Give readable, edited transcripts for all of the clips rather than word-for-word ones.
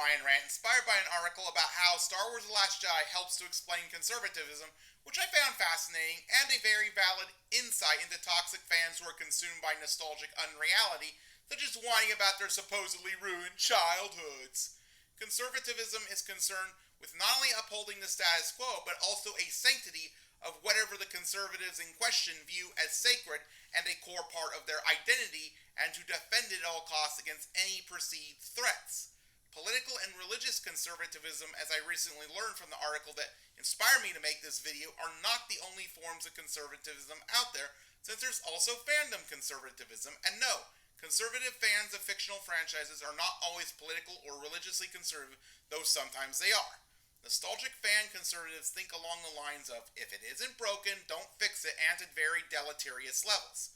Orion Rant, inspired by an article about how Star Wars The Last Jedi helps to explain conservatism, which I found fascinating and a very valid insight into toxic fans who are consumed by nostalgic unreality, such as whining about their supposedly ruined childhoods. Conservatism is concerned with not only upholding the status quo, but also a sanctity of whatever the conservatives in question view as sacred and a core part of their identity, and to defend it at all costs against any perceived threats. Political and religious conservatism, as I recently learned from the article that inspired me to make this video, are not the only forms of conservatism out there, since there's also fandom conservatism. And no, conservative fans of fictional franchises are not always political or religiously conservative, though sometimes they are. Nostalgic fan conservatives think along the lines of, if it isn't broken, don't fix it, and at very deleterious levels.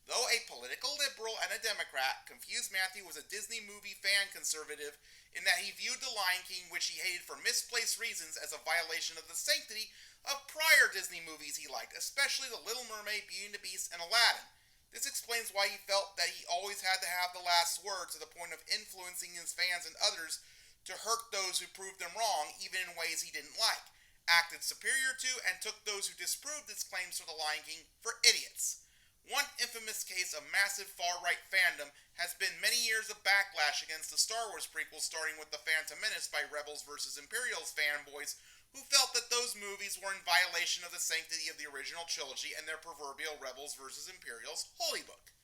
Though a political liberal and a Democrat, Confused Matthew was a Disney movie fan conservative in that he viewed The Lion King, which he hated for misplaced reasons, as a violation of the sanctity of prior Disney movies he liked, especially The Little Mermaid, Beauty and the Beast, and Aladdin. This explains why he felt that he always had to have the last word, to the point of influencing his fans and others to hurt those who proved them wrong, even in ways he didn't like, acted superior to, and took those who disproved his claims for The Lion King for idiots. One infamous case of massive far-right fandom has been many years of backlash against the Star Wars prequels, starting with The Phantom Menace by Rebels vs. Imperials fanboys who felt that those movies were in violation of the sanctity of the original trilogy and their proverbial Rebels vs. Imperials holy book.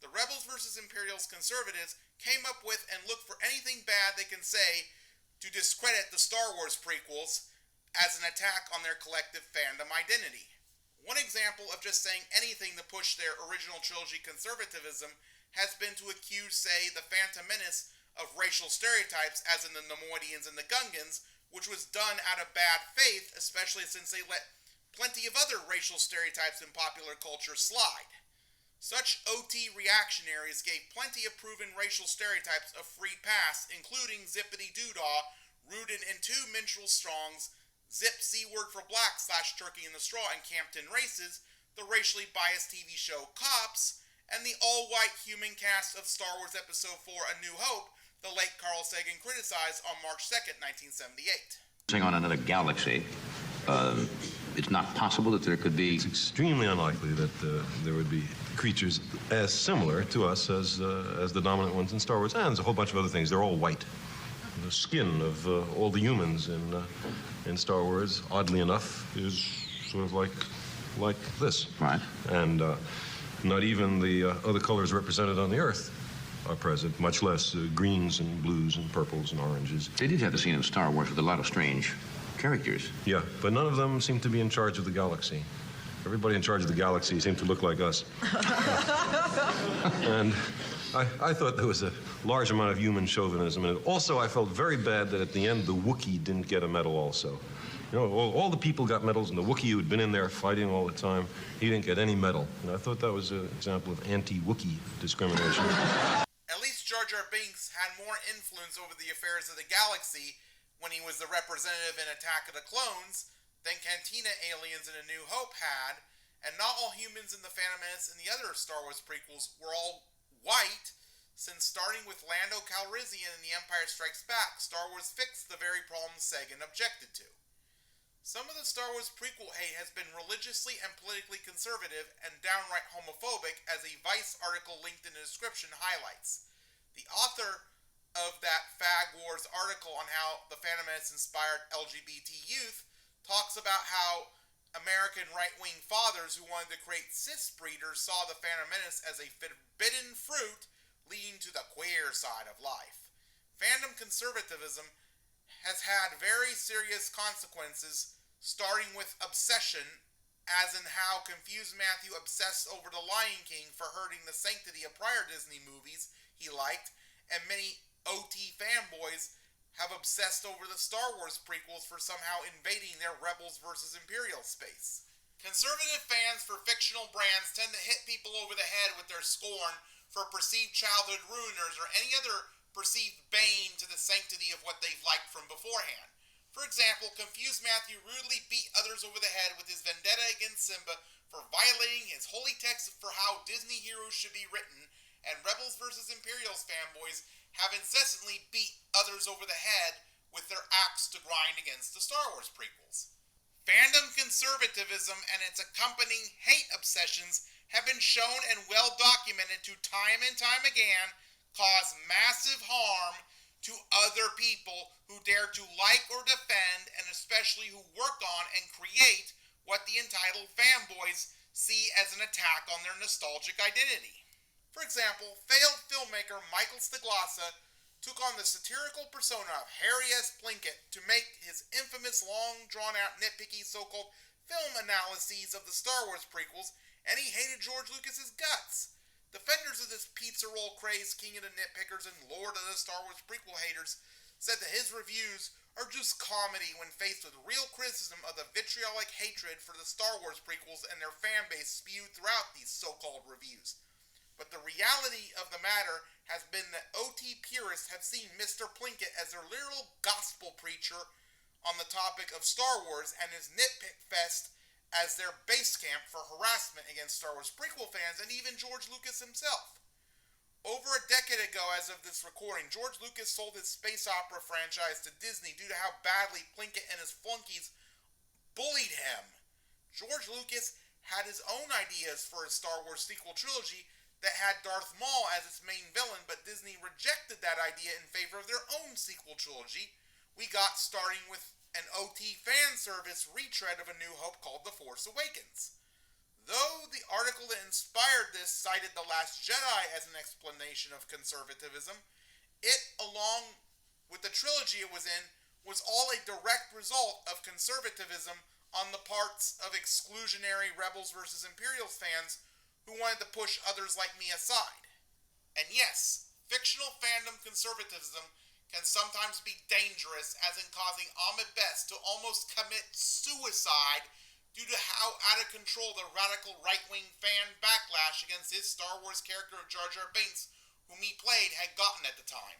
The Rebels vs. Imperials conservatives came up with and looked for anything bad they can say to discredit the Star Wars prequels as an attack on their collective fandom identity. One example of just saying anything to push their original trilogy conservatism has been to accuse, say, The Phantom Menace of racial stereotypes, as in the Nemoidians and the Gungans, which was done out of bad faith, especially since they let plenty of other racial stereotypes in popular culture slide. Such OT reactionaries gave plenty of proven racial stereotypes a free pass, including Zippity Doodah, rooted in two minstrel songs, Zip C-Word for Black / Turkey in the Straw and Campton Races, the racially biased TV show Cops, and the all-white human cast of Star Wars Episode 4 A New Hope, the late Carl Sagan criticized on March 2nd, 1978. On another galaxy, it's not possible that there could be... It's extremely unlikely that there would be creatures as similar to us as the dominant ones in Star Wars, and there's a whole bunch of other things. They're all white. The skin of all the humans in Star Wars, oddly enough, is sort of like this. Right. And not even the other colors represented on the Earth are present, much less greens and blues and purples and oranges. They did have the scene in Star Wars with a lot of strange characters. Yeah, but none of them seem to be in charge of the galaxy. Everybody in charge of the galaxy seemed to look like us. And I thought there was a large amount of human chauvinism. And also, I felt very bad that at the end, the Wookiee didn't get a medal also. You know, all the people got medals, and the Wookiee who had been in there fighting all the time, he didn't get any medal. And I thought that was an example of anti-Wookiee discrimination. At least Jar Jar Binks had more influence over the affairs of the galaxy when he was the representative in Attack of the Clones than Cantina aliens in A New Hope had, and not all humans in The Phantom Menace and the other Star Wars prequels were all white, since starting with Lando Calrissian in The Empire Strikes Back, Star Wars fixed the very problems Sagan objected to. Some of the Star Wars prequel hate has been religiously and politically conservative and downright homophobic, as a Vice article linked in the description highlights. The author of that Fag Wars article on how The Phantom Menace inspired LGBT youth talks about how American right-wing fathers who wanted to create cis breeders saw The Phantom Menace as a forbidden fruit leading to the queer side of life. Fandom conservatism has had very serious consequences, starting with obsession, as in how Confused Matthew obsessed over The Lion King for hurting the sanctity of prior Disney movies he liked, and many OT fanboys have obsessed over the Star Wars prequels for somehow invading their Rebels vs. Imperials space. Conservative fans for fictional brands tend to hit people over the head with their scorn for perceived childhood ruiners or any other perceived bane to the sanctity of what they've liked from beforehand. For example, Confused Matthew rudely beat others over the head with his vendetta against Simba for violating his holy text for how Disney heroes should be written, and Rebels vs. Imperials fanboys have incessantly beat others over the head with their axe to grind against the Star Wars prequels. Fandom conservatism and its accompanying hate obsessions have been shown and well documented to time and time again cause massive harm to other people who dare to like or defend, and especially who work on and create what the entitled fanboys see as an attack on their nostalgic identity. For example, failed filmmaker Michael Stiglasa took on the satirical persona of Harry S. Plinkett to make his infamous long drawn-out nitpicky so-called film analyses of the Star Wars prequels, and he hated George Lucas's guts. Defenders of this pizza roll craze, king of the nitpickers and lord of the Star Wars prequel haters, said that his reviews are just comedy when faced with real criticism of the vitriolic hatred for the Star Wars prequels and their fanbase spewed throughout these so-called reviews. But the reality of the matter has been that OT purists have seen Mr. Plinkett as their literal gospel preacher on the topic of Star Wars, and his nitpick fest as their base camp for harassment against Star Wars prequel fans and even George Lucas himself. Over a decade ago, as of this recording, George Lucas sold his space opera franchise to Disney due to how badly Plinkett and his flunkies bullied him. George Lucas had his own ideas for his Star Wars sequel trilogy that had Darth Maul as its main villain, but Disney rejected that idea in favor of their own sequel trilogy we got, starting with an OT fan service retread of A New Hope called The Force Awakens. Though the article that inspired this cited The Last Jedi as an explanation of conservatism, it, along with the trilogy it was in, was all a direct result of conservatism on the parts of exclusionary Rebels vs. Imperials fans who wanted to push others like me aside. And yes, fictional fandom conservatism can sometimes be dangerous, as in causing Ahmed Best to almost commit suicide due to how out of control the radical right-wing fan backlash against his Star Wars character of Jar Jar Binks, whom he played, had gotten at the time.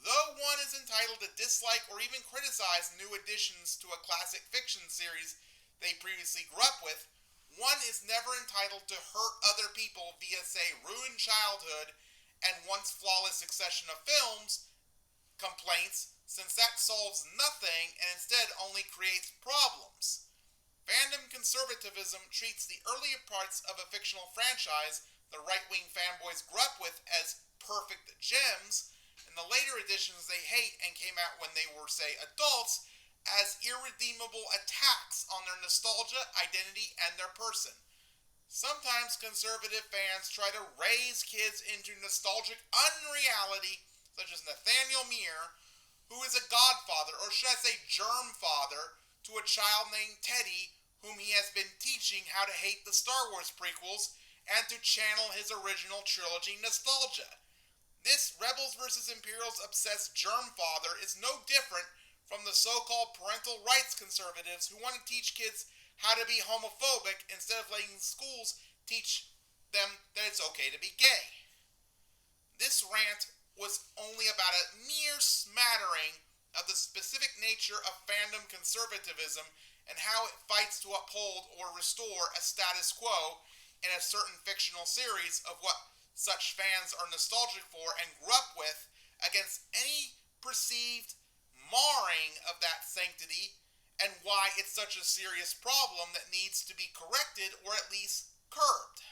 Though one is entitled to dislike or even criticize new additions to a classic fiction series they previously grew up with, one is never entitled to hurt other people via, say, ruined childhood and once flawless succession of films complaints, since that solves nothing and instead only creates problems. Fandom conservatism treats the earlier parts of a fictional franchise the right-wing fanboys grew up with as perfect gems, and the later editions they hate and came out when they were, say, adults, as irredeemable attacks on their nostalgia, identity, and their person. Sometimes conservative fans try to raise kids into nostalgic unreality, such as Nathaniel Meir, who is a godfather, or should I say germ father, to a child named Teddy, whom he has been teaching how to hate the Star Wars prequels and to channel his original trilogy nostalgia. This Rebels vs. Imperials obsessed germ father is no different from the so-called parental rights conservatives who want to teach kids how to be homophobic instead of letting schools teach them that it's okay to be gay. This rant was only about a mere smattering of the specific nature of fandom conservatism and how it fights to uphold or restore a status quo in a certain fictional series of what such fans are nostalgic for and grew up with, against any perceived marring of that sanctity, and why it's such a serious problem that needs to be corrected or at least curbed.